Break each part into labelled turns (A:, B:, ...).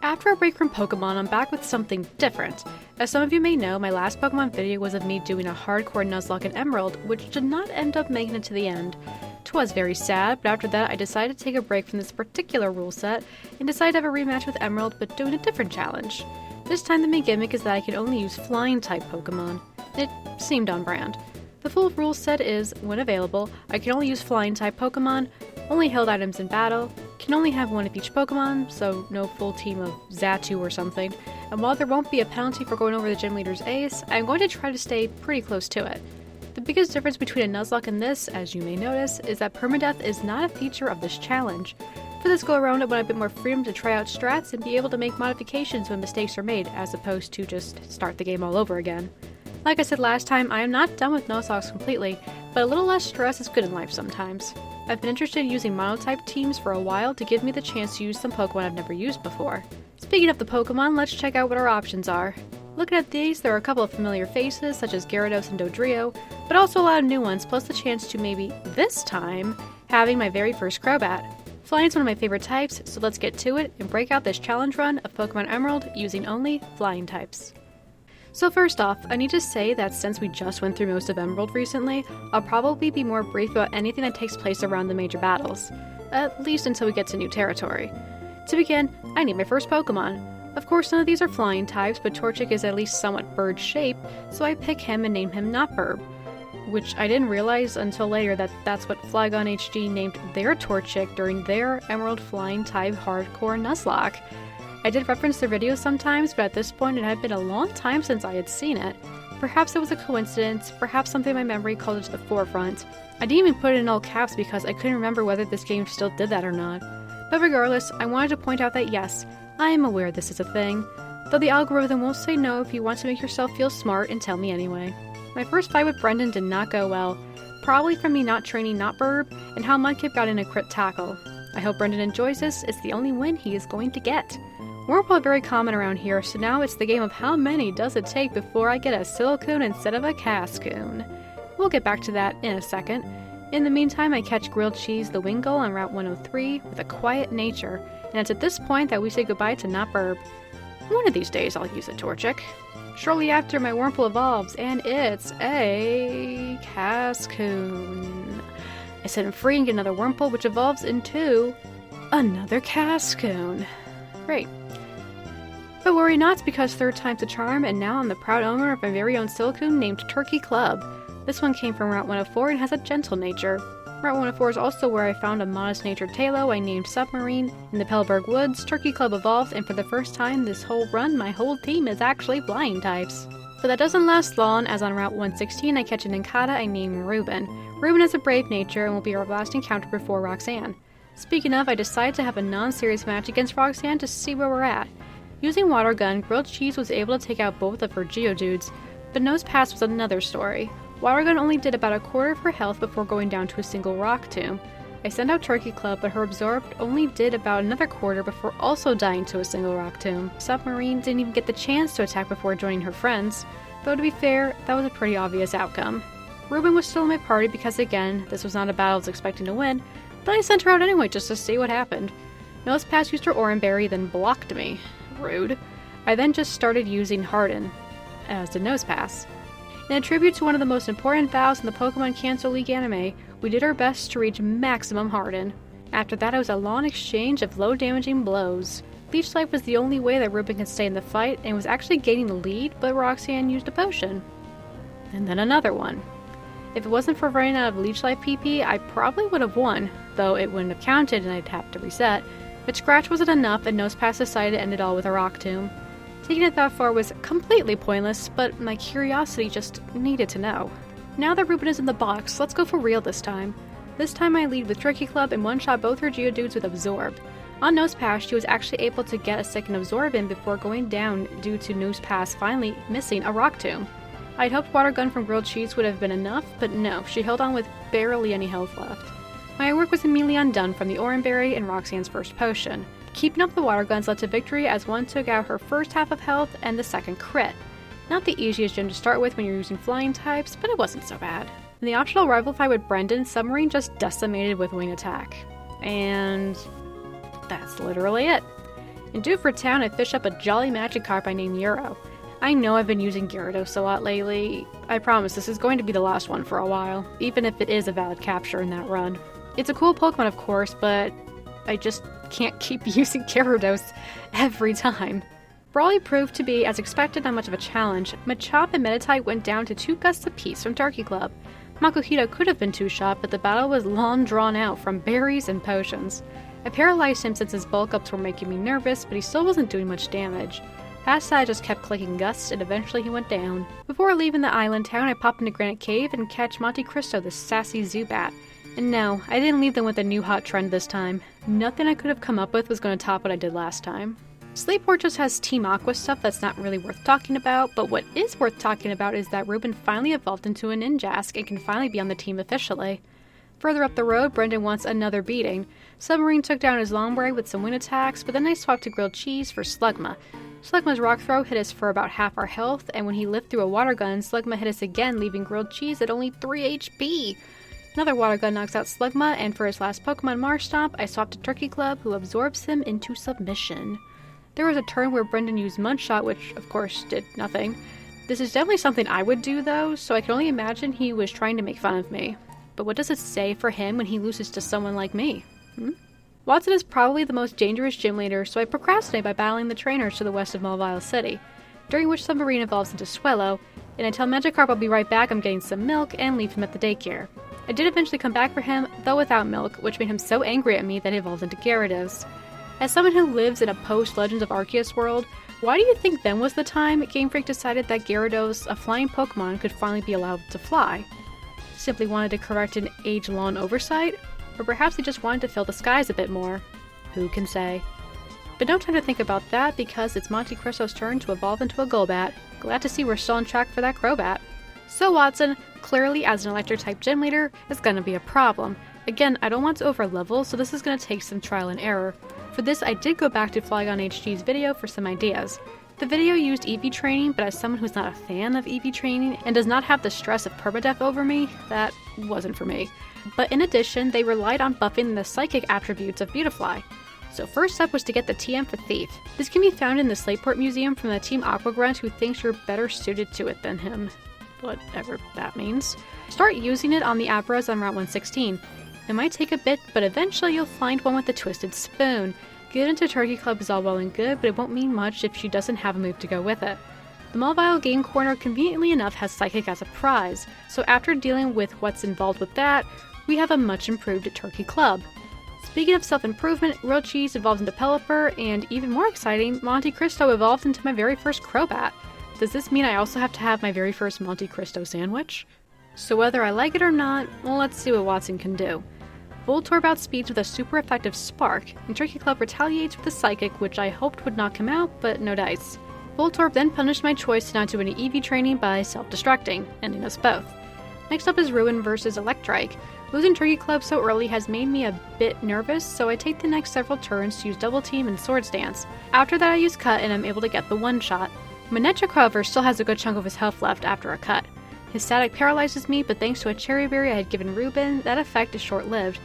A: After a break from Pokemon, I'm back with something different. As some of you may know, my last Pokemon video was of me doing a hardcore Nuzlocke and Emerald, which did not end up making it to the end. 'Twas very sad, but after that I decided to take a break from this particular rule set and decided to have a rematch with Emerald but doing a different challenge. This time the main gimmick is that I can only use flying type Pokemon. It seemed on brand. The full rule set is, when available, I can only use flying type Pokemon, only held items in battle, can only have one of each Pokemon, so no full team of Xatu or something, and while there won't be a penalty for going over the gym leader's ace, I'm going to try to stay pretty close to it. The biggest difference between a Nuzlocke and this, as you may notice, is that permadeath is not a feature of this challenge. For this go around I want a bit more freedom to try out strats and be able to make modifications when mistakes are made, as opposed to just start the game all over again. Like I said last time, I am not done with Nuzlocke completely, but a little less stress is good in life sometimes. I've been interested in using monotype teams for a while to give me the chance to use some Pokemon I've never used before. Speaking of the Pokemon, let's check out what our options are. Looking at these, there are a couple of familiar faces, such as Gyarados and Dodrio, but also a lot of new ones, plus the chance to maybe, this time, having my very first Crobat. Flying is one of my favorite types, so let's get to it and break out this challenge run of Pokemon Emerald using only flying types. So first off, I need to say that since we just went through most of Emerald recently, I'll probably be more brief about anything that takes place around the major battles, at least until we get to new territory. To begin, I need my first Pokemon. Of course none of these are flying types, but Torchic is at least somewhat bird-shaped, so I pick him and name him Notburb, which I didn't realize until later that that's what Flygon HD named their Torchic during their Emerald flying type hardcore Nuzlocke. I did reference their videos sometimes, but at this point it had been a long time since I had seen it. Perhaps it was a coincidence, perhaps something in my memory called it to the forefront. I didn't even put it in all caps because I couldn't remember whether this game still did that or not. But regardless, I wanted to point out that yes, I am aware this is a thing, though the algorithm won't say no if you want to make yourself feel smart and tell me anyway. My first fight with Brendan did not go well, probably from me not training Notburb and how Mudkip got in a crit tackle. I hope Brendan enjoys this, it's the only win he is going to get. Wurmple are very common around here, so now it's the game of how many does it take before I get a Silcoon instead of a Cascoon. We'll get back to that in a second. In the meantime, I catch Grilled Cheese the Wingull on Route 103 with a quiet nature, and it's at this point that we say goodbye to Notburb. One of these days I'll use a Torchic. Shortly after, my Wurmple evolves, and it's a Cascoon. I set him free and get another Wurmple, which evolves into another Cascoon. Great. But worry not, because third time's a charm, and now I'm the proud owner of my very own Silcoon named Turkey Club. This one came from Route 104 and has a gentle nature. Route 104 is also where I found a modest-natured Tailo I named Submarine. In the Pelberg Woods, Turkey Club evolves, and for the first time this whole run, my whole team is actually flying types. But that doesn't last long, as on Route 116 I catch an Inkata I name Reuben. Reuben has a brave nature and will be our last encounter before Roxanne. Speaking of, I decided to have a non-serious match against Roxanne to see where we're at. Using Water Gun, Grilled Cheese was able to take out both of her Geodudes, but Nosepass was another story. Water Gun only did about a quarter of her health before going down to a single Rock Tomb. I sent out Turkey Club, but her Absorbed only did about another quarter before also dying to a single Rock Tomb. Submarine didn't even get the chance to attack before joining her friends, though to be fair, that was a pretty obvious outcome. Reuben was still in my party because again, this was not a battle I was expecting to win, but I sent her out anyway just to see what happened. Nosepass used her Oran Berry, then blocked me. Rude. I then just started using Harden, as did Nosepass. In a tribute to one of the most important vows in the Pokemon Cancel League anime, we did our best to reach maximum Harden. After that, it was a long exchange of low-damaging blows. Leech Life was the only way that Reuben could stay in the fight, and was actually gaining the lead, but Roxanne used a potion. And then another one. If it wasn't for running out of Leech Life PP, I probably would have won, though it wouldn't have counted and I'd have to reset. But Scratch wasn't enough, and Nosepass decided to end it all with a Rock Tomb. Taking it that far was completely pointless, but my curiosity just needed to know. Now that Reuben is in the box, let's go for real this time. This time I lead with Turkey Club and one-shot both her Geodudes with Absorb. On Nosepass, she was actually able to get a second Absorb in before going down due to Nosepass finally missing a Rock Tomb. I'd hoped Water Gun from Grilled Cheese would have been enough, but no, she held on with barely any health left. My work was immediately undone from the Oran Berry and Roxanne's first potion. Keeping up the Water Guns led to victory as one took out her first half of health and the second crit. Not the easiest gym to start with when you're using flying types, but it wasn't so bad. In the optional rival fight with Brendan, Submarine just decimated with Wing Attack. And that's literally it. In due for town, I fish up a jolly Magikarp I named Euro. I know I've been using Gyarados a lot lately. I promise this is going to be the last one for a while, even if it is a valid capture in that run. It's a cool Pokemon, of course, but I just can't keep using Gyarados every time. Brawly proved to be, as expected, not much of a challenge. Machop and Meditite went down to 2 gusts apiece from Turkey Club. Makuhito could have been 2-shot, but the battle was long drawn out from berries and potions. I paralyzed him since his bulk ups were making me nervous, but he still wasn't doing much damage. Past that, I just kept clicking gusts, and eventually he went down. Before leaving the island town, I pop into Granite Cave and catch Monte Cristo, the sassy Zubat. And no, I didn't leave them with a new hot trend this time. Nothing I could have come up with was going to top what I did last time. Slateport just has Team Aqua stuff that's not really worth talking about, but what is worth talking about is that Reuben finally evolved into a Ninjask and can finally be on the team officially. Further up the road, Brendan wants another beating. Submarine took down his Longberry with some wind attacks, but then I swapped to Grilled Cheese for Slugma. Slugma's Rock Throw hit us for about half our health, and when he lived through a Water Gun, Slugma hit us again, leaving Grilled Cheese at only 3 HP. Another Water Gun knocks out Slugma, and for his last Pokemon Marshtomp, I swapped to Turkey Club, who absorbs him into submission. There was a turn where Brendan used Mudshot, which, of course, did nothing. This is definitely something I would do, though, so I can only imagine he was trying to make fun of me. But what does it say for him when he loses to someone like me? Watson is probably the most dangerous gym leader, so I procrastinate by battling the trainers to the west of Melville City, during which Submarine evolves into Swellow, and I tell Magikarp I'll be right back, I'm getting some milk, and leave him at the daycare. I did eventually come back for him, though without milk, which made him so angry at me that he evolved into Gyarados. As someone who lives in a post-Legends of Arceus world, why do you think then was the time Game Freak decided that Gyarados, a flying Pokemon, could finally be allowed to fly? Simply wanted to correct an age-long oversight? Or perhaps they just wanted to fill the skies a bit more? Who can say? But no time to think about that because it's Monte Cristo's turn to evolve into a Golbat. Glad to see we're still on track for that Crobat. So Watson, clearly as an Electric-type gym leader, is gonna be a problem. Again, I don't want to over-level, so this is gonna take some trial and error. For this, I did go back to Flygon HG's video for some ideas. The video used EV training, but as someone who's not a fan of EV training and does not have the stress of permadeath over me, that wasn't for me. But in addition, they relied on buffing the psychic attributes of Beautifly. So first up was to get the TM for Thief. This can be found in the Slateport Museum from the Team Aqua Grunt who thinks you're better suited to it than him. Whatever that means. Start using it on the Abras on Route 116. It might take a bit, but eventually you'll find one with the Twisted Spoon. Get into Turkey Club is all well and good, but it won't mean much if she doesn't have a move to go with it. The Melville Game Corner conveniently enough has Psychic as a prize, so after dealing with what's involved with that, we have a much improved Turkey Club. Speaking of self-improvement, Grilled Cheese evolves into Pelipper, and even more exciting, Monte Cristo evolved into my very first Crobat. Does this mean I also have to have my very first Monte Cristo sandwich? So whether I like it or not, well, let's see what Watson can do. Voltorb outspeeds with a super effective Spark, and Turkey Club retaliates with a Psychic, which I hoped would knock him out, but no dice. Voltorb then punished my choice to not do any EV training by self-destructing, ending us both. Next up is Reuben versus Electrike. Losing Turkey Club so early has made me a bit nervous, so I take the next several turns to use Double Team and Swords Dance. After that I use Cut and I'm able to get the one-shot. Manectric, however, still has a good chunk of his health left after a cut. His static paralyzes me, but thanks to a Cherry Berry I had given Reuben, that effect is short-lived.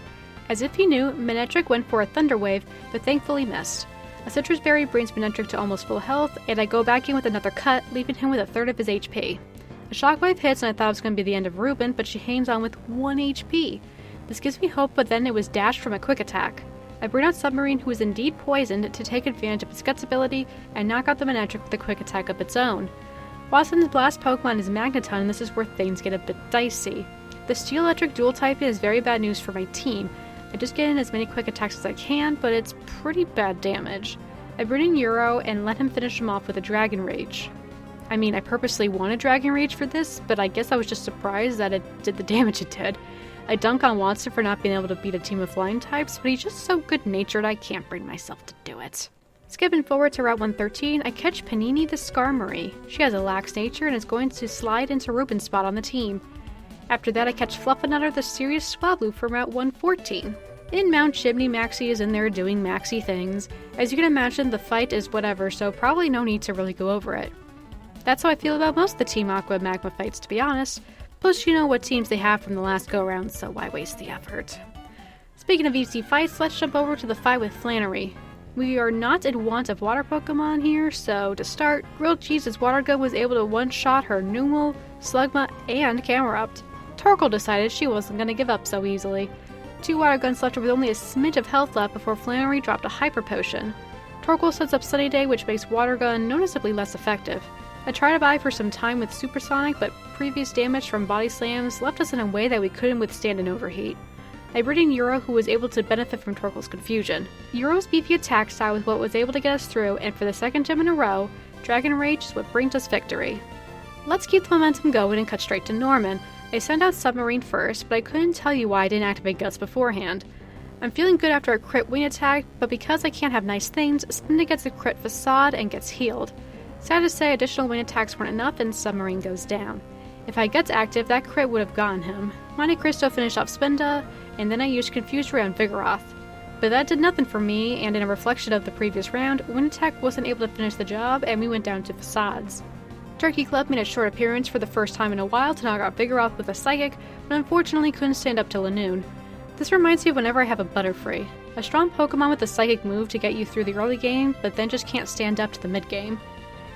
A: As if he knew, Manectric went for a Thunder Wave, but thankfully missed. A Citrus Berry brings Manectric to almost full health, and I go back in with another cut, leaving him with a third of his HP. A Shockwave hits and I thought it was going to be the end of Reuben, but she hangs on with 1 HP. This gives me hope, but then it was dashed from a Quick Attack. I bring out Submarine, who is indeed poisoned, to take advantage of its Guts ability and knock out the Manectric with a Quick Attack of its own. Watson's last Pokemon is Magneton, and this is where things get a bit dicey. The Steel-Electric dual typing is very bad news for my team. I just get in as many quick attacks as I can, but it's pretty bad damage. I bring in Euro and let him finish him off with a Dragon Rage. I mean, I purposely wanted Dragon Rage for this, but I guess I was just surprised that it did the damage it did. I dunk on Watson for not being able to beat a team of flying types, but he's just so good-natured I can't bring myself to do it. Skipping forward to Route 113, I catch Panini the Skarmory. She has a lax nature and is going to slide into Reuben's spot on the team. After that, I catch Fluffernutter the Serious Swablu from Route 114. In Mount Chimney, Maxie is in there doing Maxie things. As you can imagine, the fight is whatever, so probably no need to really go over it. That's how I feel about most of the Team Aqua Magma fights, to be honest. Plus, you know what teams they have from the last go-around, so why waste the effort? Speaking of EC fights, let's jump over to the fight with Flannery. We are not in want of water Pokemon here, so to start, Grilled Cheese's water gun was able to one-shot her Numel, Slugma, and Camerupt. Torkoal decided she wasn't going to give up so easily. 2 water guns left her with only a smidge of health left before Flannery dropped a Hyper Potion. Torkoal sets up Sunny Day, which makes water gun noticeably less effective. I tried to buy for some time with Supersonic, but previous damage from body slams left us in a way that we couldn't withstand an overheat. I brought in Euro, who was able to benefit from Torkoal's confusion. Euro's beefy attack style was what was able to get us through, and for the second gym in a row, Dragon Rage is what brings us victory. Let's keep the momentum going and cut straight to Norman. I sent out Submarine first, but I couldn't tell you why I didn't activate Guts beforehand. I'm feeling good after a crit wing attack, but because I can't have nice things, Spinda gets a crit facade and gets healed. Sad to say, additional wing attacks weren't enough and Submarine goes down. If I Guts active, that crit would have gotten him. Monte Cristo finished off Spinda, and then I used Confused Ray on Vigoroth. But that did nothing for me, and in a reflection of the previous round, Wind Attack wasn't able to finish the job, and we went down to Facades. Turkey Club made a short appearance for the first time in a while to knock out Vigoroth with a Psychic, but unfortunately couldn't stand up to Lanoon. This reminds me of whenever I have a Butterfree. A strong Pokemon with a Psychic move to get you through the early game, but then just can't stand up to the mid-game.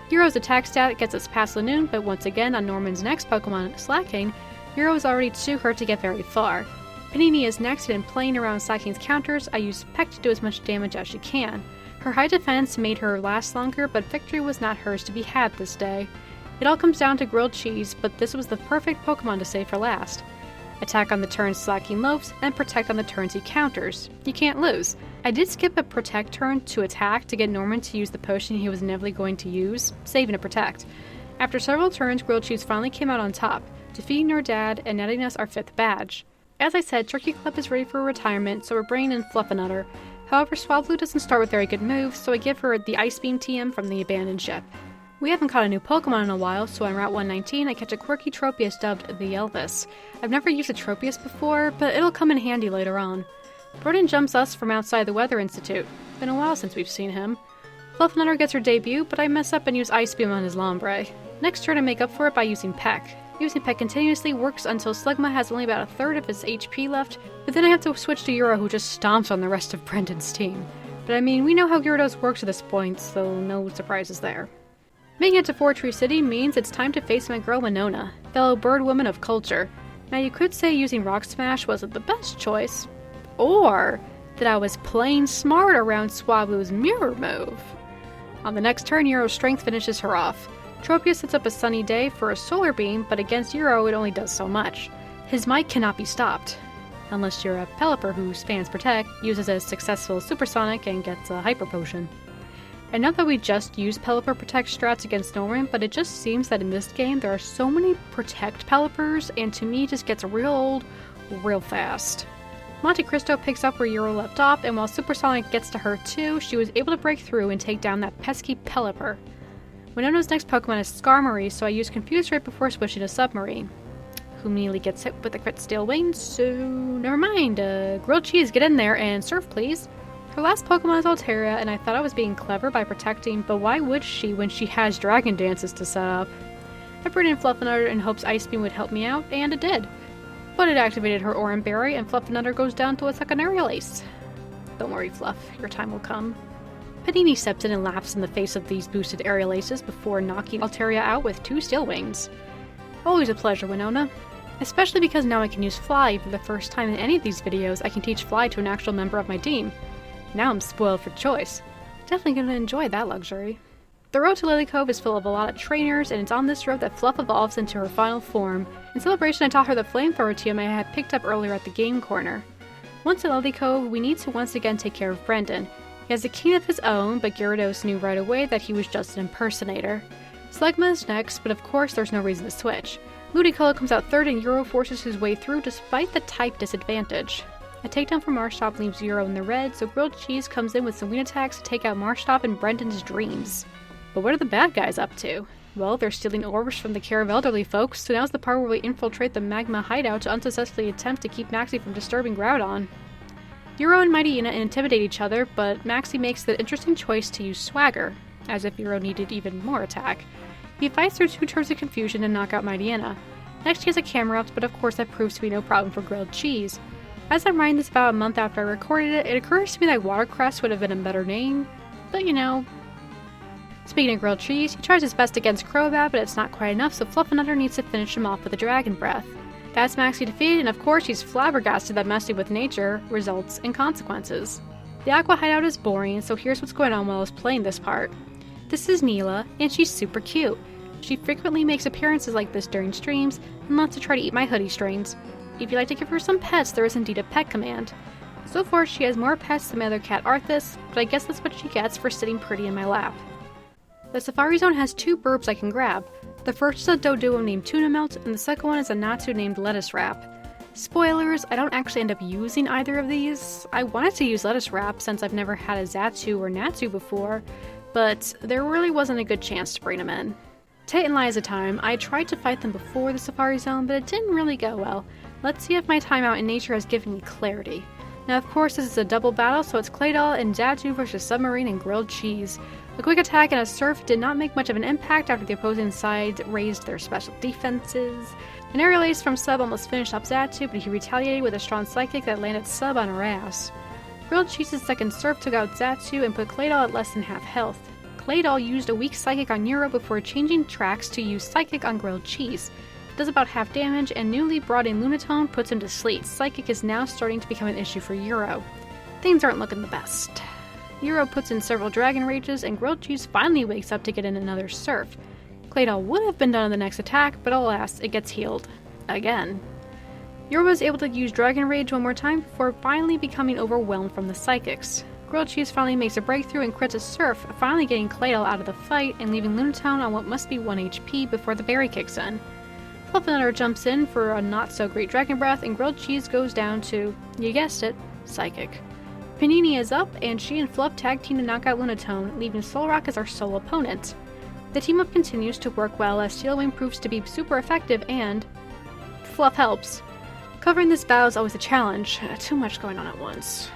A: Hero's attack stat gets us past Lanoon, but once again on Norman's next Pokemon, Slacking, Hero is already too hurt to get very far. Panini is next, and playing around Slacking's counters, I used Peck to do as much damage as she can. Her high defense made her last longer, but victory was not hers to be had this day. It all comes down to Grilled Cheese, but this was the perfect Pokemon to save for last. Attack on the turns Slacking loafs, and Protect on the turns he counters. You can't lose. I did skip a Protect turn to attack to get Norman to use the potion he was inevitably going to use, saving a Protect. After several turns, Grilled Cheese finally came out on top, defeating our dad and netting us our 5th badge. As I said, Turkey Club is ready for retirement, so we're bringing in Fluffernutter. However, Swablu doesn't start with very good moves, so I give her the Ice Beam TM from the abandoned ship. We haven't caught a new Pokemon in a while, so on Route 119 I catch a quirky Tropius dubbed the Elvis. I've never used a Tropius before, but it'll come in handy later on. Broden jumps us from outside the Weather Institute. Been a while since we've seen him. Fluffernutter gets her debut, but I mess up and use Ice Beam on his Lombre. Next turn I make up for it by using Peck. Using Peck continuously works until Slugma has only about a third of his HP left, but then I have to switch to Euro, who just stomps on the rest of Brendan's team. But I mean, we know how Gyarados works at this point, so no surprises there. Making it to Four Tree City means it's time to face my girl Winona, fellow bird woman of culture. Now you could say using Rock Smash wasn't the best choice, or that I was playing smart around Swablu's mirror move. On the next turn, Euro's Strength finishes her off. Tropius sets up a Sunny Day for a Solar Beam, but against Euro it only does so much. His might cannot be stopped. Unless you're a Pelipper who spans Protect, uses a successful Supersonic, and gets a Hyper Potion. I know that we just use Pelipper Protect strats against Norman, but it just seems that in this game there are so many Protect Pelippers, and to me it just gets real old, real fast. Monte Cristo picks up where Euro left off, and while Supersonic gets to her too, she was able to break through and take down that pesky Pelipper. Winona's next Pokemon is Skarmory, so I use Confused right before switching to Submarine, who immediately gets hit with the crit Steel Wing, so never mind. Grilled Cheese, get in there and surf please. Her last Pokemon is Altaria, and I thought I was being clever by protecting, but why would she when she has Dragon Dances to set up? I brought in Fluffernutter in hopes Ice Beam would help me out, and it did. But it activated her Oran Berry, and Fluffernutter goes down to a second aerial ace. Don't worry, Fluff, your time will come. Panini steps in and laughs in the face of these boosted aerial aces before knocking Altaria out with 2 Steel Wings. Always a pleasure, Winona. Especially because now I can use Fly. For the first time in any of these videos, I can teach Fly to an actual member of my team. Now I'm spoiled for choice. Definitely gonna enjoy that luxury. The road to Lily Cove is full of a lot of trainers, and it's on this road that Fluff evolves into her final form. In celebration, I taught her the Flamethrower TM I had picked up earlier at the game corner. Once at Lily Cove, we need to once again take care of Brendan. He has a king of his own, but Gyarados knew right away that he was just an impersonator. Slugma is next, but of course there's no reason to switch. Ludicolo comes out third and Euro forces his way through despite the type disadvantage. A takedown from Marshtomp leaves Euro in the red, so Grilled Cheese comes in with some wing attacks to take out Marshtomp and Brendan's dreams. But what are the bad guys up to? Well, they're stealing orbs from the care of elderly folks, so now's the part where we infiltrate the Magma hideout to unsuccessfully attempt to keep Maxie from disturbing Groudon. Euro and Mightyena intimidate each other, but Maxie makes the interesting choice to use Swagger, as if Euro needed even more attack. He fights through 2 turns of confusion and knock out Mightyena. Next he has a Camerupt, but of course that proves to be no problem for Grilled Cheese. As I'm writing this about a month after I recorded it, it occurs to me that watercress would have been a better name, but you know. Speaking of grilled cheese, he tries his best against Crobat, but it's not quite enough, so Fluffernutter needs to finish him off with a Dragon Breath. That's Maxie defeated, and of course she's flabbergasted that messing with nature results in consequences. The Aqua hideout is boring, so here's what's going on while I was playing this part. This is Neela, and she's super cute. She frequently makes appearances like this during streams, and loves to try to eat my hoodie strings. If you'd like to give her some pets, there is indeed a pet command. So far, she has more pets than my other cat Arthas, but I guess that's what she gets for sitting pretty in my lap. The Safari Zone has 2 burps I can grab. The first is a Doduo named Tuna Melt, and the second one is a Natsu named Lettuce Wrap. Spoilers, I don't actually end up using either of these. I wanted to use Lettuce Wrap since I've never had a Zatsu or Natsu before, but there really wasn't a good chance to bring them in. Tate and Liza time. I tried to fight them before the Safari Zone, but it didn't really go well. Let's see if my timeout in nature has given me clarity. Now of course this is a double battle, so it's Claydol and Zatsu versus Submarine and Grilled Cheese. A quick attack and a surf did not make much of an impact after the opposing side raised their special defenses. An aerial ace from Sub almost finished up Zatsu, but he retaliated with a strong psychic that landed Sub on her ass. Grilled Cheese's second surf took out Zatsu and put Claydol at less than half health. Claydol used a weak psychic on Euro before changing tracks to use psychic on Grilled Cheese. It does about half damage, and newly brought in Lunatone puts him to sleep. Psychic is now starting to become an issue for Euro. Things aren't looking the best. Euro puts in several Dragon Rages, and Grilled Cheese finally wakes up to get in another surf. Claydol would have been done on the next attack, but alas, it gets healed. Again. Euro was able to use Dragon Rage one more time before finally becoming overwhelmed from the psychics. Grilled Cheese finally makes a breakthrough and crits a surf, finally getting Claydol out of the fight and leaving Lunatone on what must be 1 HP before the berry kicks in. Fluffernutter jumps in for a not-so-great Dragon Breath, and Grilled Cheese goes down to, you guessed it, Psychic. Panini is up, and she and Fluff tag team to knock out Lunatone, leaving Solrock as our sole opponent. The team-up continues to work well as Steel Wing proves to be super effective and Fluff helps. Covering this battle is always a challenge, too much going on at once.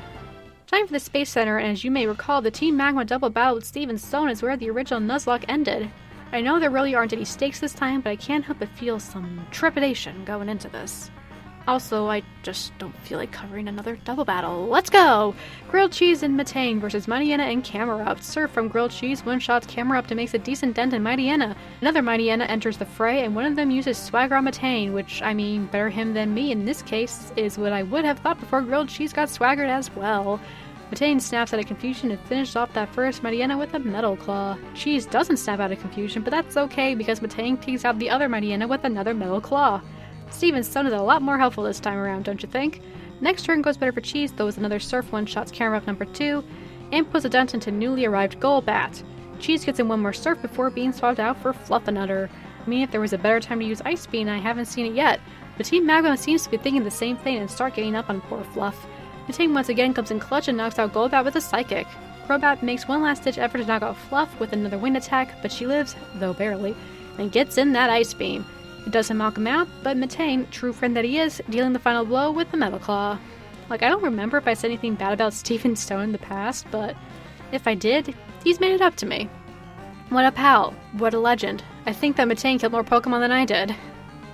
A: Time for the Space Center, and as you may recall, the Team Magma double battle with Steve and Stone is where the original Nuzlocke ended. I know there really aren't any stakes this time, but I can't help but feel some trepidation going into this. Also, I just don't feel like covering another double battle. Let's go! Grilled Cheese and Matane versus Mightyena and Camerupt. Surf from Grilled Cheese one-shots Camerupt and makes a decent dent in Mightyena. Another Mightyena enters the fray, and one of them uses Swagger on Matane, which, I mean, better him than me in this case, is what I would have thought before Grilled Cheese got swaggered as well. Matane snaps out of confusion and finishes off that first Mightyena with a Metal Claw. Cheese doesn't snap out of confusion, but that's okay because Matane takes out the other Mightyena with another Metal Claw. Steve and Stone is a lot more helpful this time around, don't you think? Next turn goes better for Cheese, though as another Surf one-shots Camerupt number 2, and puts a dent into newly arrived Golbat. Cheese gets in one more Surf before being swapped out for Fluffernutter. I mean, if there was a better time to use Ice Beam, I haven't seen it yet, but Team Magma seems to be thinking the same thing and start getting up on poor Fluff. Matane once again comes in clutch and knocks out Golbat with a Psychic. Crobat makes one last-ditch effort to knock out Fluff with another wind attack, but she lives, though barely, and gets in that Ice Beam. It doesn't knock him out, but Matane, true friend that he is, dealing the final blow with the Metal Claw. Like, I don't remember if I said anything bad about Stephen Stone in the past, but if I did, he's made it up to me. What a pal. What a legend. I think that Matane killed more Pokemon than I did.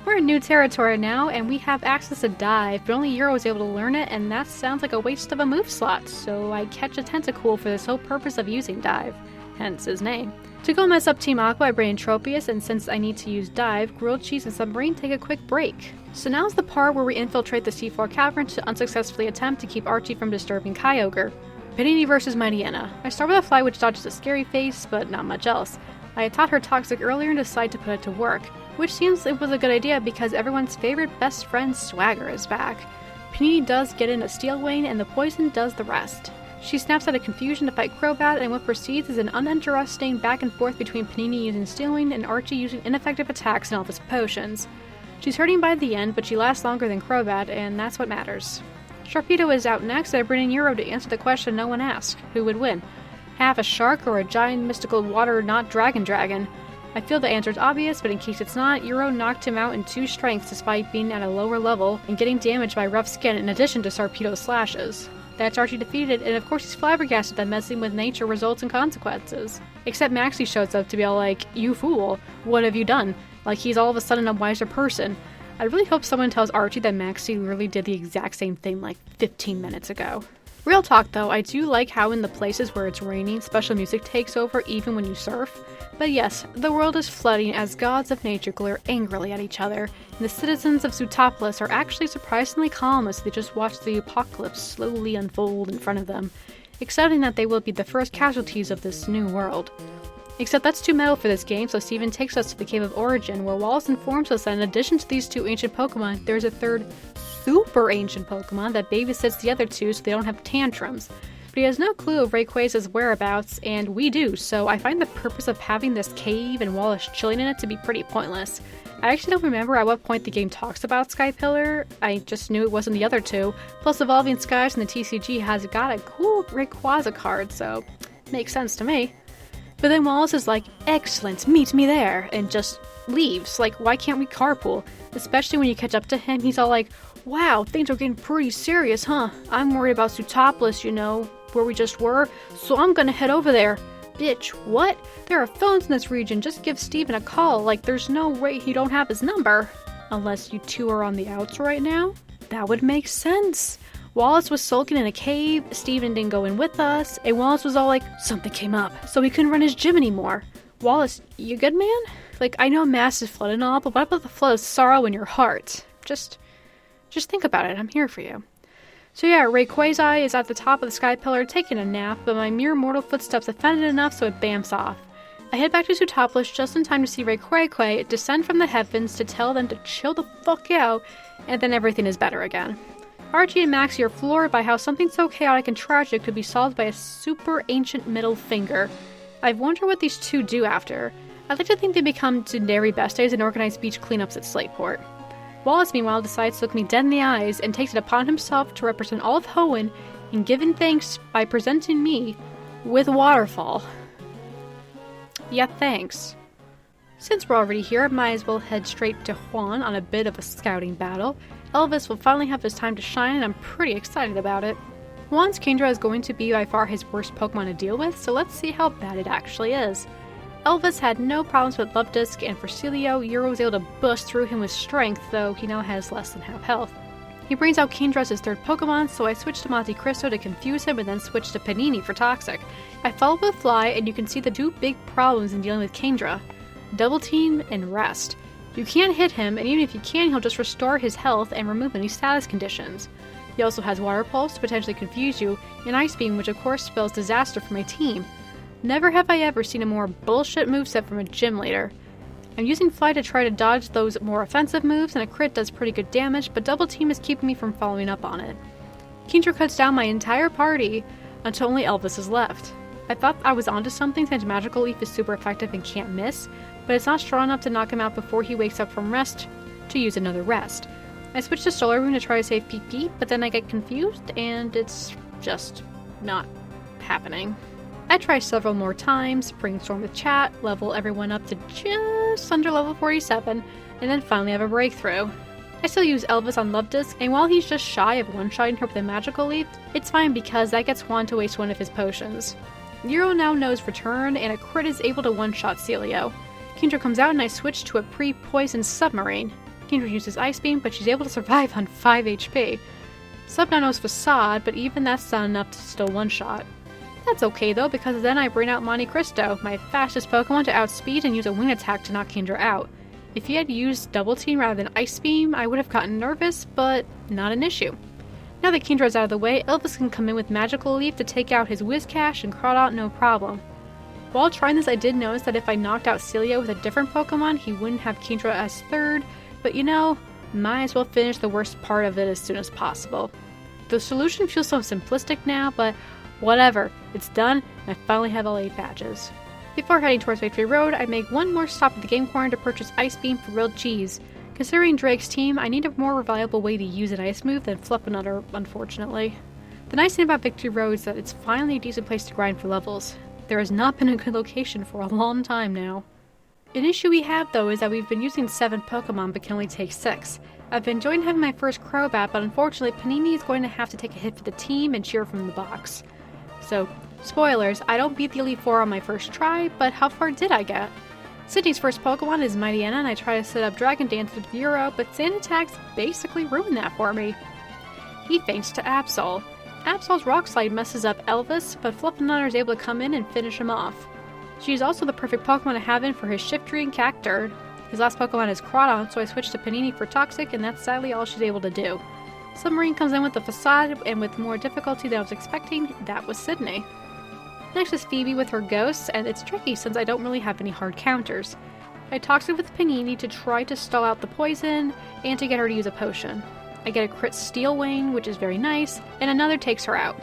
A: We're in new territory now, and we have access to Dive, but only Euro was able to learn it, and that sounds like a waste of a move slot, so I catch a Tentacool for the sole purpose of using Dive, hence his name. To go mess up Team Aqua, I bring in Tropius, and since I need to use Dive, Grilled Cheese and Submarine take a quick break. So now's the part where we infiltrate the C4 cavern to unsuccessfully attempt to keep Archie from disturbing Kyogre. Panini versus Mightyena. I start with a fly which dodges a scary face, but not much else. I had taught her Toxic earlier and decide to put it to work, which seems it was a good idea because everyone's favorite best friend Swagger is back. Panini does get in a Steel Wing, and the poison does the rest. She snaps out of confusion to fight Crobat, and what proceeds is an uninteresting back and forth between Panini using Steel Wing and Archie using ineffective attacks and all his potions. She's hurting by the end, but she lasts longer than Crobat, and that's what matters. Sharpedo is out next, and I bring in Euro to answer the question no one asked: who would win? Half a shark or a giant mystical water not dragon? I feel the answer's obvious, but in case it's not, Euro knocked him out in 2 strengths despite being at a lower level and getting damaged by rough skin in addition to Sharpedo's slashes. That's Archie defeated, and of course he's flabbergasted that messing with nature results in consequences. Except Maxie shows up to be all like, "You fool, what have you done?" Like he's all of a sudden a wiser person. I really hope someone tells Archie that Maxie literally did the exact same thing like 15 minutes ago. Real talk though, I do like how in the places where it's raining, special music takes over even when you surf. But yes, the world is flooding as gods of nature glare angrily at each other, and the citizens of Zootopolis are actually surprisingly calm as they just watch the apocalypse slowly unfold in front of them, accepting that they will be the first casualties of this new world. Except that's too metal for this game, so Steven takes us to the Cave of Origin, where Wallace informs us that in addition to these two ancient Pokemon, there's a third super ancient Pokemon that babysits the other two so they don't have tantrums. But he has no clue of Rayquaza's whereabouts, and we do, so I find the purpose of having this cave and Wallace chilling in it to be pretty pointless. I actually don't remember at what point the game talks about Skypillar. I just knew it wasn't the other two. Plus, Evolving Skies in the TCG has got a cool Rayquaza card, so makes sense to me. But then Wallace is like, excellent, meet me there, and just leaves. Like, why can't we carpool? Especially when you catch up to him, he's all like, wow, things are getting pretty serious, huh? I'm worried about Zootopolis, you know, where we just were, so I'm gonna head over there. Bitch, what? There are phones in this region, just give Steven a call, like there's no way he don't have his number. Unless you two are on the outs right now? That would make sense. Wallace was sulking in a cave, Steven didn't go in with us, and Wallace was all like, something came up, so he couldn't run his gym anymore. Wallace, you good, man? Like, I know mass is flood and all, but what about the flood of sorrow in your heart? Just think about it, I'm here for you. So yeah, Rayquaza is at the top of the sky pillar taking a nap, but my mere mortal footsteps offended enough so it bamps off. I head back to Zootopolis just in time to see Rayquaza descend from the heavens to tell them to chill the fuck out, and then everything is better again. Archie and Maxie are floored by how something so chaotic and tragic could be solved by a super ancient middle finger. I wonder what these two do after. I'd like to think they become Tsundere besties and organize beach cleanups at Slateport. Wallace, meanwhile, decides to look me dead in the eyes and takes it upon himself to represent all of Hoenn in giving thanks by presenting me with Waterfall. Yeah, thanks. Since we're already here, I might as well head straight to Hoenn on a bit of a scouting battle. Elvis will finally have his time to shine, and I'm pretty excited about it. Hoenn's Kingdra is going to be by far his worst Pokemon to deal with, so let's see how bad it actually is. Elvis had no problems with Luvdisc, and for Celio, Euro was able to bust through him with strength, though he now has less than half health. He brings out Kingdra as his third Pokemon, so I switched to Monte Cristo to confuse him and then switched to Panini for Toxic. I followed with Fly, and you can see the two big problems in dealing with Kingdra: Double Team and Rest. You can't hit him, and even if you can, he'll just restore his health and remove any status conditions. He also has Water Pulse to potentially confuse you, and Ice Beam, which of course spells disaster for my team. Never have I ever seen a more bullshit moveset from a gym leader. I'm using Fly to try to dodge those more offensive moves, and a crit does pretty good damage, but Double Team is keeping me from following up on it. Kingdra cuts down my entire party until only Elvis is left. I thought I was onto something since Magical Leaf is super effective and can't miss, but it's not strong enough to knock him out before he wakes up from rest to use another rest. I switched to Solar Rune to try to save PP, but then I get confused and it's just not happening. I try several more times, brainstorm with chat, level everyone up to just under level 47, and then finally have a breakthrough. I still use Elvis on Luvdisc, and while he's just shy of one-shotting her with a Magical Leaf, it's fine because that gets Hoenn to waste one of his potions. Euro now knows Return, and a crit is able to one-shot Celio. Kingdra comes out and I switch to a pre-poisoned Submarine. Kingdra uses Ice Beam, but she's able to survive on 5 HP. Sub now knows Facade, but even that's not enough to still one-shot. That's okay though, because then I bring out Monte Cristo, my fastest Pokemon, to outspeed and use a wing attack to knock Kingdra out. If he had used Double Team rather than Ice Beam, I would have gotten nervous, but not an issue. Now that Kingdra is out of the way, Elvis can come in with Magical Leaf to take out his Whiscash and crawl out no problem. While trying this, I did notice that if I knocked out Celio with a different Pokemon, he wouldn't have Kingdra as third, but you know, might as well finish the worst part of it as soon as possible. The solution feels so simplistic now, but whatever, it's done, and I finally have all 8 badges. Before heading towards Victory Road, I make one more stop at the game corner to purchase Ice Beam for grilled cheese. Considering Drake's team, I need a more reliable way to use an ice move than Fluffernutter, unfortunately. The nice thing about Victory Road is that it's finally a decent place to grind for levels. There has not been a good location for a long time now. An issue we have though is that we've been using 7 Pokemon but can only take 6. I've been enjoying having my first Crobat, but unfortunately Panini is going to have to take a hit for the team and cheer from the box. So, spoilers, I don't beat the Elite Four on my first try, but how far did I get? Sydney's first Pokemon is Mightyena, and I try to set up Dragon Dance with Euro, but sand attacks basically ruin that for me. He faints to Absol. Absol's Rock Slide messes up Elvis, but Fluffernutter is able to come in and finish him off. She is also the perfect Pokemon to have in for his Shiftry and Cacturne. His last Pokemon is Crawdon, so I switched to Panini for Toxic, and that's sadly all she's able to do. Submarine comes in with the Facade, and with more difficulty than I was expecting, that was Sydney. Next is Phoebe with her Ghosts, and it's tricky since I don't really have any hard counters. I Toxic with Panini to try to stall out the poison, and to get her to use a potion. I get a crit Steel Wing, which is very nice, and another takes her out.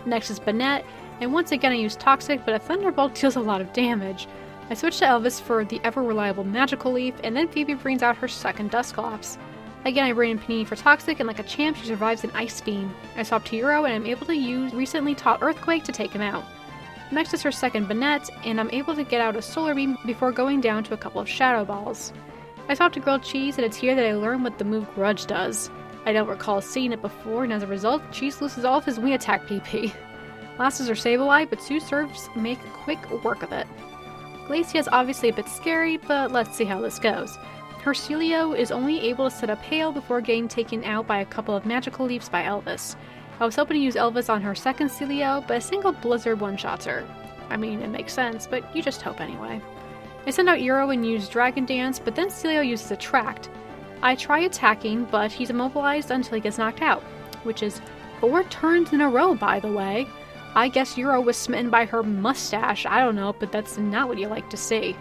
A: Next is Banette, and once again I use Toxic, but a Thunderbolt deals a lot of damage. I switch to Elvis for the ever-reliable Magical Leaf, and then Phoebe brings out her second Dusclops. Again, I bring in Panini for Toxic, and like a champ, she survives an Ice Beam. I swap to Euro, and I'm able to use recently taught Earthquake to take him out. Next is her second Banette, and I'm able to get out a Solar Beam before going down to a couple of Shadow Balls. I swap to Grilled Cheese, and it's here that I learn what the move Grudge does. I don't recall seeing it before, and as a result, Cheese loses all of his Wing Attack PP. Last is her Sableye, but 2 serves make quick work of it. Glacia is obviously a bit scary, but let's see how this goes. Her Celio is only able to set up Hail before getting taken out by a couple of Magical Leaps by Elvis. I was hoping to use Elvis on her second Celio, but a single Blizzard one-shots her. I mean, it makes sense, but you just hope anyway. I send out Euro and use Dragon Dance, but then Celio uses Attract. I try attacking, but he's immobilized until he gets knocked out, which is 4 turns in a row, by the way. I guess Euro was smitten by her mustache, I don't know, but that's not what you like to see.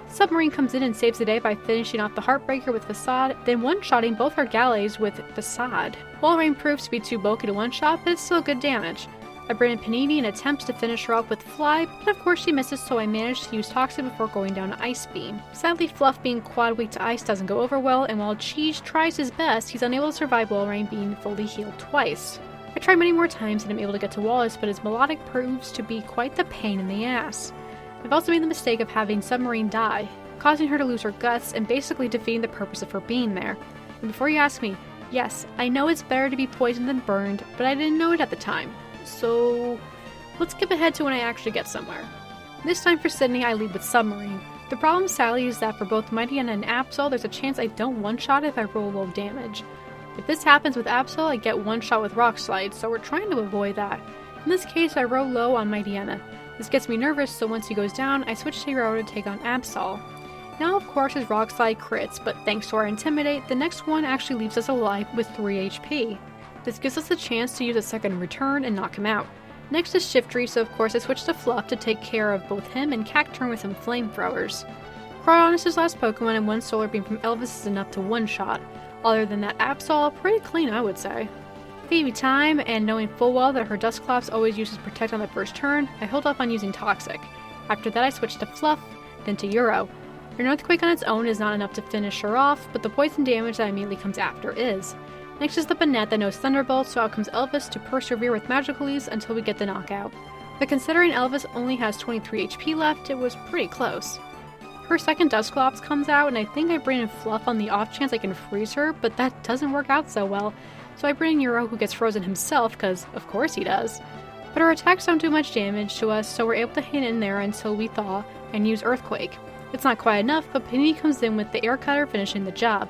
A: Submarine comes in and saves the day by finishing off the Heartbreaker with Facade, then one-shotting both her Galleys with Facade. Walrein proves to be too bulky to one-shot, but it's still good damage. I bring in Panini and attempts to finish her off with Fly, but of course she misses, so I manage to use Toxic before going down to Ice Beam. Sadly, Fluff being quad weak to ice doesn't go over well, and while Cheese tries his best, he's unable to survive Walrein being fully healed twice. I try many more times and I'm able to get to Wallace, but his Melodic proves to be quite the pain in the ass. I've also made the mistake of having Submarine die, causing her to lose her guts and basically defeating the purpose of her being there. And before you ask me, yes, I know it's better to be poisoned than burned, but I didn't know it at the time. So let's skip ahead to when I actually get somewhere. This time for Sydney, I lead with Submarine. The problem, sadly, is that for both Mightyena and Absol, there's a chance I don't one-shot if I roll low damage. If this happens with Absol, I get one-shot with Rock Slide, so we're trying to avoid that. In this case, I roll low on Mightyena. This gets me nervous, so once he goes down, I switch to Aurora to take on Absol. Now, of course, his Rock Slide crits, but thanks to our Intimidate, the next one actually leaves us alive with 3 HP. This gives us a chance to use a second return and knock him out. Next is Shiftry, so of course I switch to Fluff to take care of both him and Cacturne with some Flamethrowers. Crawdon is his last Pokemon, and 1 Solar Beam from Elvis is enough to one-shot. Other than that, Absol, pretty clean I would say. Phoebe time, and knowing full well that her Dusclops always uses Protect on the first turn, I hold off on using Toxic. After that I switch to Fluff, then to Euro. Her Earthquake on its own is not enough to finish her off, but the poison damage that immediately comes after is. Next is the Banette that knows Thunderbolt, so out comes Elvis to persevere with Magical Leaves until we get the knockout. But considering Elvis only has 23 HP left, it was pretty close. Her second Dusclops comes out, and I think I bring in Fluff on the off chance I can freeze her, but that doesn't work out so well, so I bring in Euro, who gets frozen himself, because of course he does. But her attacks don't do much damage to us, so we're able to hang in there until we thaw and use Earthquake. It's not quite enough, but Panini comes in with the Air Cutter finishing the job.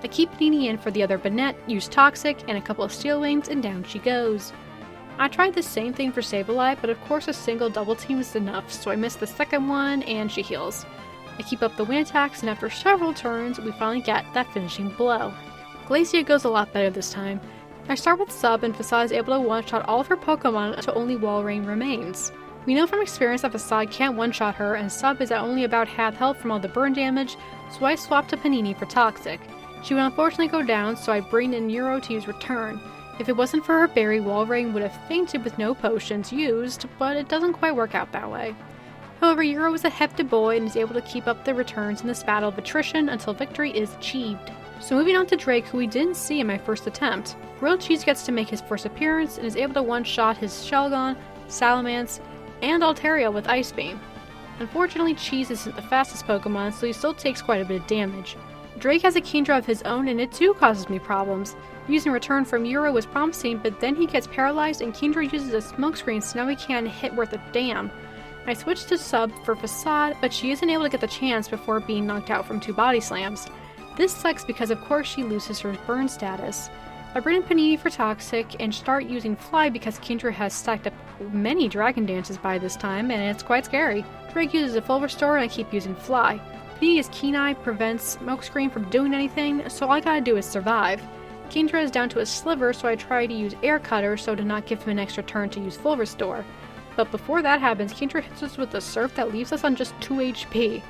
A: I keep Panini in for the other Banette, use Toxic, and a couple of Steel Wings, and down she goes. I tried the same thing for Sableye, but of course a single double team is enough, so I miss the second one, and she heals. I keep up the wind attacks, and after several turns, we finally get that finishing blow. Glacia goes a lot better this time. I start with Sub, and Facade is able to one-shot all of her Pokemon until only Walrein remains. We know from experience that Facade can't one-shot her, and Sub is at only about half health from all the burn damage, so I swap to Panini for Toxic. She would unfortunately go down, so I bring in Euro to use Return. If it wasn't for her berry, Walrein would have fainted with no potions used, but it doesn't quite work out that way. However, Euro is a hefty boy and is able to keep up the returns in this battle of attrition until victory is achieved. So moving on to Drake, who we didn't see in my first attempt. Grilled Cheese gets to make his first appearance and is able to one-shot his Shelgon, Salamence, and Altaria with Ice Beam. Unfortunately, Cheese isn't the fastest Pokemon, so he still takes quite a bit of damage. Drake has a Kingdra of his own, and it too causes me problems. Using Return from Euro was promising, but then he gets paralyzed and Kingdra uses a smokescreen, so now he can't hit worth a damn. I switched to Sub for Facade, but she isn't able to get the chance before being knocked out from 2 body slams. This sucks because of course she loses her burn status. I bring in Panini for Toxic and start using Fly because Kendra has stacked up many Dragon Dances by this time and it's quite scary. Drake uses a full restore and I keep using Fly. Panini's Keen Eye prevents Smokescreen from doing anything, so all I gotta do is survive. Kendra is down to a sliver, so I try to use Air Cutter so to not give him an extra turn to use full restore. But before that happens, Kendra hits us with a Surf that leaves us on just 2 HP.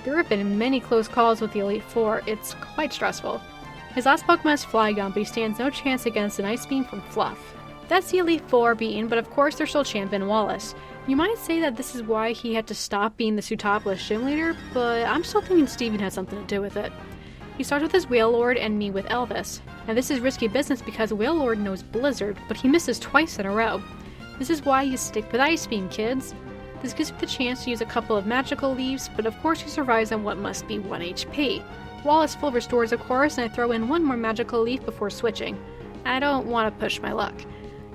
A: There have been many close calls with the Elite Four, it's quite stressful. His last Pokemon is Flygon, but he stands no chance against an Ice Beam from Fluff. That's the Elite Four beaten, but of course they're still champion Wallace. You might say that this is why he had to stop being the Sootopolis gym leader, but I'm still thinking Steven had something to do with it. He starts with his Wailord and me with Elvis. Now this is risky business because Wailord knows Blizzard, but he misses twice in a row. This is why you stick with Ice Beam, kids. This gives me the chance to use a couple of magical leaves, but of course he survives on what must be 1 HP. Wallace full restores of course, and I throw in 1 more magical leaf before switching. I don't want to push my luck.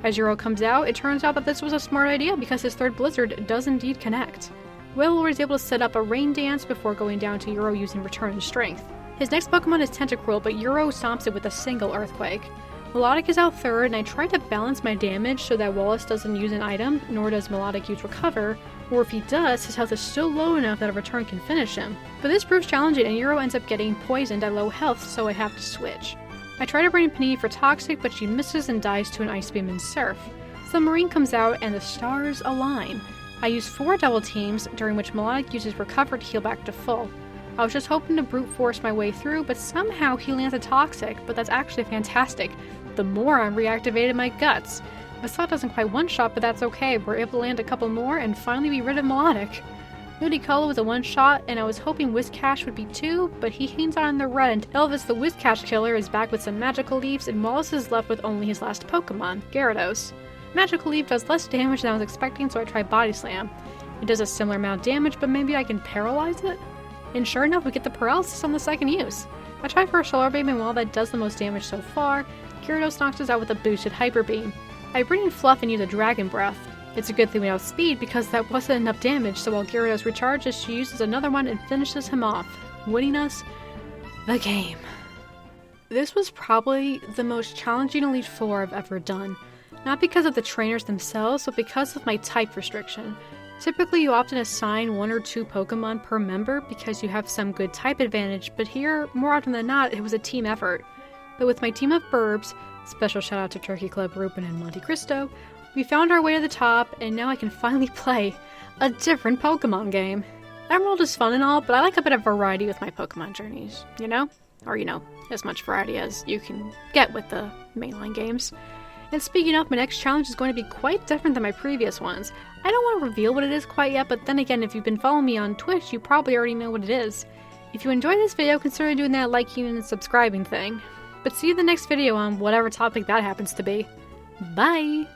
A: As Euro comes out, it turns out that this was a smart idea because his 3rd Blizzard does indeed connect. Wailord is able to set up a Rain Dance before going down to Euro using Return and Strength. His next Pokemon is Tentacruel, but Euro stomps it with a single Earthquake. Melodic is out 3rd, and I try to balance my damage so that Wallace doesn't use an item, nor does Melodic use Recover, or if he does, his health is still low enough that a return can finish him. But this proves challenging, and Euro ends up getting poisoned at low health, so I have to switch. I try to bring in Panini for Toxic, but she misses and dies to an Ice Beam and Surf. Submarine comes out, and the stars align. I use 4 double teams, during which Melodic uses Recover to heal back to full. I was just hoping to brute force my way through, but somehow he lands a Toxic, but that's actually fantastic. The more I'm reactivated my guts. Facade doesn't quite one-shot, but that's okay. We're able to land a couple more and finally be rid of Melodic. Ludicolo was a one-shot, and I was hoping Whiscash would be 2, but he hangs on in the run, and Elvis the Whiscash killer is back with some magical leaves, and Wallace is left with only his last Pokemon, Gyarados. Magical Leaf does less damage than I was expecting, so I try Body Slam. It does a similar amount of damage, but maybe I can paralyze it? And sure enough, we get the paralysis on the 2nd use. I try for a Solar Beam, and while that does the most damage so far, Gyarados knocks us out with a boosted Hyper Beam. I bring in Fluff and use a Dragon Breath. It's a good thing we have speed because that wasn't enough damage, so while Gyarados recharges, she uses another one and finishes him off, winning us the game. This was probably the most challenging Elite Four I've ever done. Not because of the trainers themselves, but because of my type restriction. Typically, you often assign 1 or 2 Pokemon per member because you have some good type advantage, but here, more often than not, it was a team effort. But with my team of Burbs, special shout out to Turkey Club, Reuben, and Monte Cristo, we found our way to the top, and now I can finally play a different Pokemon game. Emerald is fun and all, but I like a bit of variety with my Pokemon journeys, you know? Or, as much variety as you can get with the mainline games. And speaking of, my next challenge is going to be quite different than my previous ones. I don't want to reveal what it is quite yet, but then again, if you've been following me on Twitch, you probably already know what it is. If you enjoyed this video, consider doing that liking and subscribing thing. But see you in the next video on whatever topic that happens to be. Bye!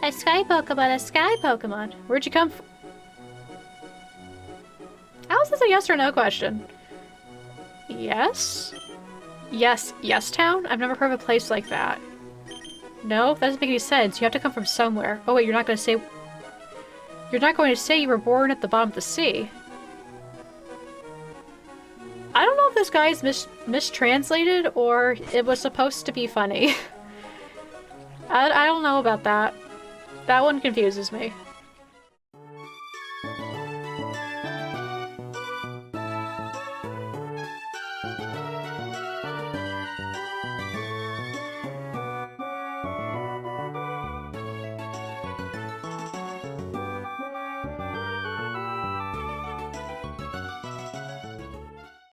A: A sky Pokemon. Where'd you come from? How is this a yes or no question? Yes? Yes town? I've never heard of a place like that. No, that doesn't make any sense. You have to come from somewhere. Oh wait, you're not going to say... You're not going to say you were born at the bottom of the sea. I don't know if this guy is mistranslated or it was supposed to be funny. I don't know about that. That one confuses me.